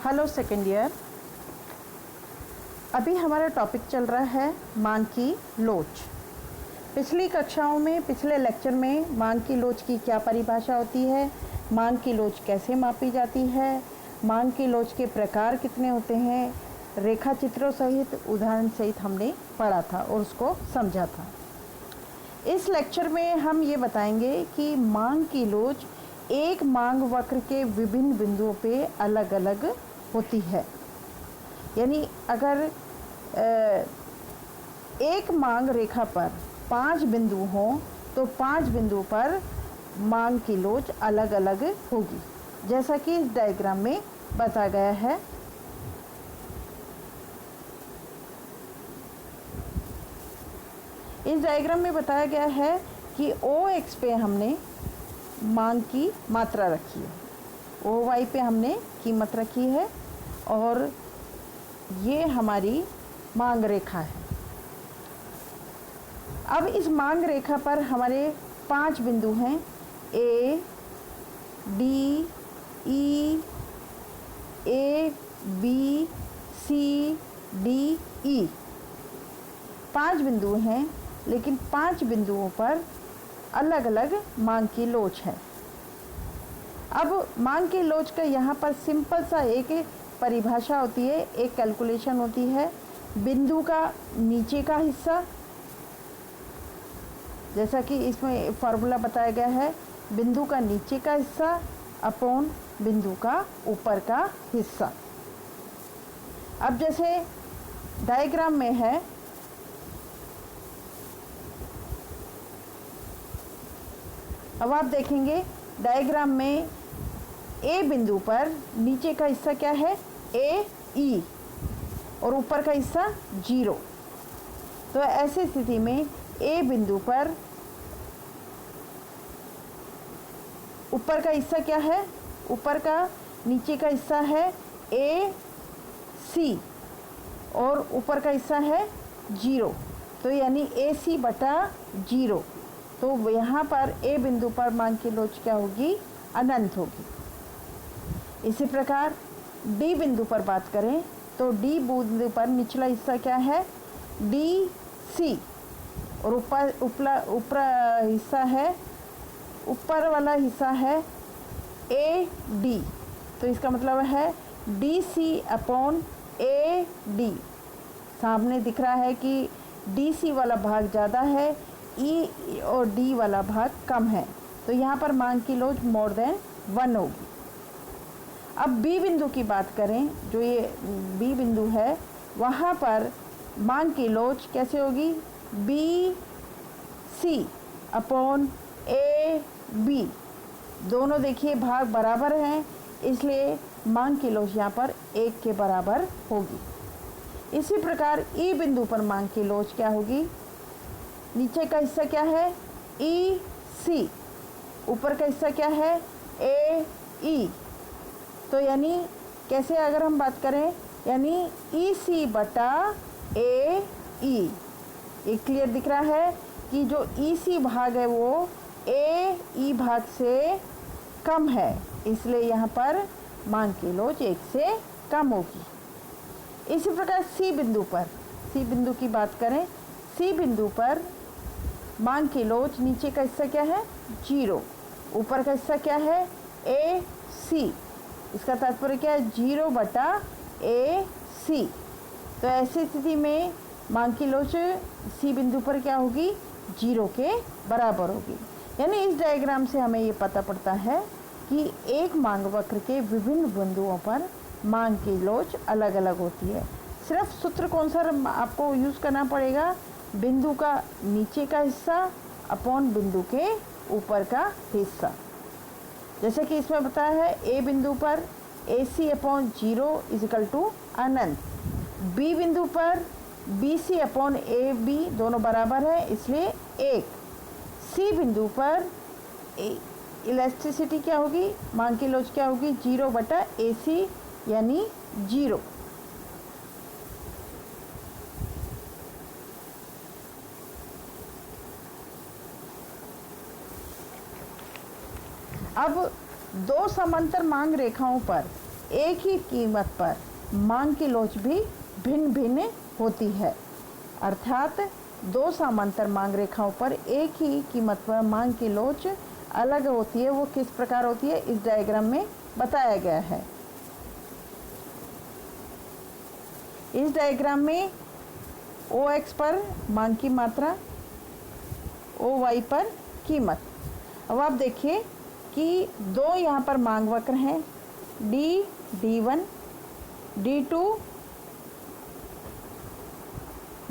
Hello second year. अभी हमारा topic चल रहा है मांग की लोच। पिछली कक्षाओं में, पिछले लेक्चर में मांग की लोच की क्या परिभाषा होती है, मांग की लोच कैसे मापी जाती है, मांग की लोच के प्रकार कितने होते हैं, रेखा चित्रों सहित, उदाहरण सहित हमने पढ़ा था और उसको समझा था। इस लेक्चर में हम ये बताएंगे कि मांग की लोच एक मांग वक्र के विभिन्न बिंदुओं पे अलग अलग होती है। यानी अगर एक मांग रेखा पर 5 बिंदु हों तो 5 बिंदुओं पर मांग की लोच अलग अलग होगी, जैसा कि इस डायग्राम में बताया गया है। इस डायग्राम में बताया गया है कि OX पे हमने मांग की मात्रा रखी है, OY पे हमने कीमत रखी है और ये हमारी मांग रेखा है। अब इस मांग रेखा पर हमारे 5 बिंदु हैं, A, D, E, A, B, C, D, E 5 बिंदु हैं, लेकिन 5 बिंदुओं पर अलग अलग मांग की लोच है। अब मांग की लोच का यहाँ पर सिंपल सा एक परिभाषा होती है, एक कैलकुलेशन होती है। बिंदु का नीचे का हिस्सा, जैसा कि इसमें फार्मूला बताया गया है, बिंदु का नीचे का हिस्सा अपॉन बिंदु का ऊपर का हिस्सा। अब जैसे डायग्राम में है, अब आप देखेंगे डायग्राम में ए बिंदु पर नीचे का हिस्सा क्या है, AE, और ऊपर का हिस्सा 0। तो ऐसी स्थिति में ए बिंदु पर ऊपर का हिस्सा क्या है, ऊपर का नीचे का हिस्सा है AC और ऊपर का हिस्सा है 0, तो यानी AC/0। तो यहाँ पर ए बिंदु पर मांग की लोच क्या होगी, अनंत होगी। इसी प्रकार डी बिंदु पर बात करें तो डी बिंदु पर निचला हिस्सा क्या है, DC, और ऊपर हिस्सा है, ऊपर वाला हिस्सा है AD। तो इसका मतलब है DC/AD। सामने दिख रहा है कि DC वाला भाग ज़्यादा है, E और D वाला भाग कम है, तो यहाँ पर मांग की लोच <1 होगी। अब बी बिंदु की बात करें, जो ये बी बिंदु है, वहाँ पर मांग की लोच कैसे होगी, BC/AB। दोनों देखिए भाग बराबर हैं, इसलिए मांग की लोच यहाँ पर 1 के बराबर होगी। इसी प्रकार ई बिंदु पर मांग की लोच क्या होगी, नीचे का हिस्सा क्या है, EC, ऊपर का हिस्सा क्या है, AE। तो यानी कैसे अगर हम बात करें, यानी EC/AE। ये क्लियर दिख रहा है कि जो EC भाग है वो AE भाग से कम है, इसलिए यहाँ पर मांग की लोच 1 से कम होगी। इसी प्रकार सी बिंदु पर, सी बिंदु की बात करें, सी बिंदु पर मांग की लोच नीचे का हिस्सा क्या है, 0, ऊपर का हिस्सा क्या है, AC। इसका तात्पर्य क्या है, 0/AC। तो ऐसी स्थिति में मांग की लोच सी बिंदु पर क्या होगी, 0 के बराबर होगी। यानी इस डायग्राम से हमें ये पता पड़ता है कि एक मांग वक्र के विभिन्न बिंदुओं पर मांग की लोच अलग अलग होती है। सिर्फ सूत्र कौन सा आपको यूज़ करना पड़ेगा, बिंदु का नीचे का हिस्सा अपॉन बिंदु के ऊपर का हिस्सा। जैसे कि इसमें बताया है, ए बिंदु पर AC/0 = अनंत, बी बिंदु पर BC/AB दोनों बराबर है, इसलिए 1। सी बिंदु पर इलास्टिसिटी क्या होगी, मांग की लोच क्या होगी, 0/AC यानी 0। अब दो समांतर मांग रेखाओं पर एक ही कीमत पर मांग की लोच भी भिन्न भिन्न होती है। अर्थात दो समांतर मांग रेखाओं पर एक ही कीमत पर मांग की लोच अलग होती है। वो किस प्रकार होती है इस डायग्राम में बताया गया है। इस डायग्राम में OX पर मांग की मात्रा, OY पर कीमत। अब आप देखिए कि दो यहाँ पर मांग वक्र हैं, D1, D2,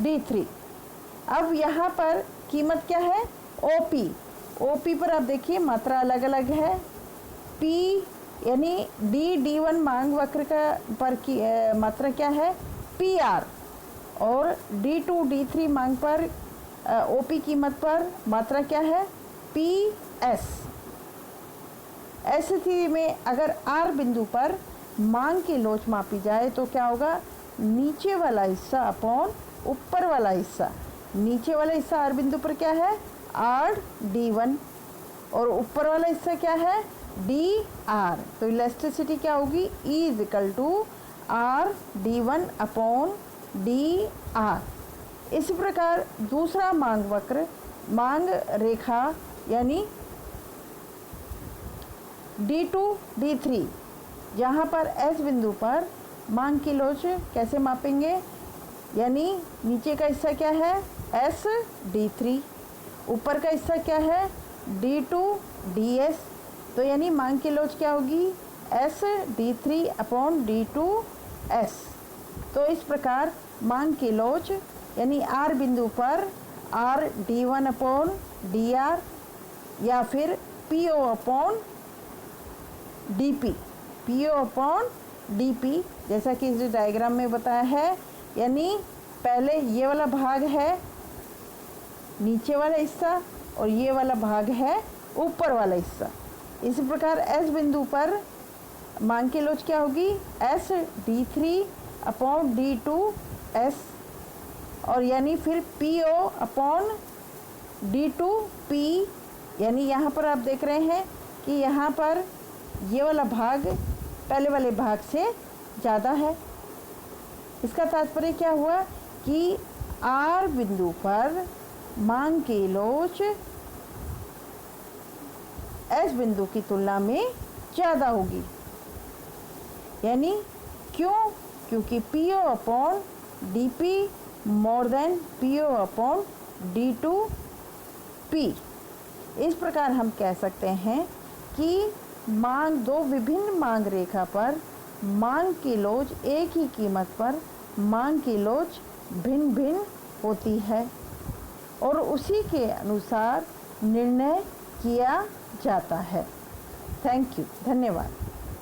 D3। अब यहाँ पर कीमत क्या है, OP पर आप देखिए मात्रा अलग अलग है। P यानी D1 मांग वक्र का पर की मात्रा क्या है, PR, और D2, D3 मांग पर OP कीमत पर मात्रा क्या है, PS। ऐसी स्थिति में अगर R बिंदु पर मांग की लोच मापी जाए तो क्या होगा, नीचे वाला हिस्सा अपॉन ऊपर वाला हिस्सा। नीचे वाला हिस्सा R बिंदु पर क्या है, RD1, और ऊपर वाला हिस्सा क्या है, DR। तो इलास्टिसिटी क्या होगी, E RD1 अपॉन DR। इसी प्रकार दूसरा मांग वक्र, मांग रेखा यानी D2, D3, जहाँ पर S बिंदु पर मांग की लोच कैसे मापेंगे, यानी नीचे का हिस्सा क्या है, SD3, ऊपर का हिस्सा क्या है, D2, DS। तो यानी मांग की लोच क्या होगी, SD3 अपॉन D2S। तो इस प्रकार मांग की लोच यानी R बिंदु पर RD1 अपॉन DR या फिर PO upon DP, PO upon DP, जैसा कि इस डायग्राम में बताया है। यानी पहले ये वाला भाग है नीचे वाला हिस्सा और ये वाला भाग है ऊपर वाला हिस्सा। इसी प्रकार S बिंदु पर मांग की लोच क्या होगी, SD3 अपॉन D2S, और यानी फिर PO अपॉन D2P। यानी यहाँ पर आप देख रहे हैं कि यहाँ पर ये वाला भाग पहले वाले भाग से ज़्यादा है। इसका तात्पर्य क्या हुआ कि R बिंदु पर मांग की लोच S बिंदु की तुलना में ज़्यादा होगी। यानी क्योंकि PO upon DP more than PO upon D2P। इस प्रकार हम कह सकते हैं कि दो विभिन्न मांग रेखा पर मांग की लोच एक ही कीमत पर मांग की लोच भिन्न भिन्न होती है और उसी के अनुसार निर्णय किया जाता है। थैंक यू, धन्यवाद।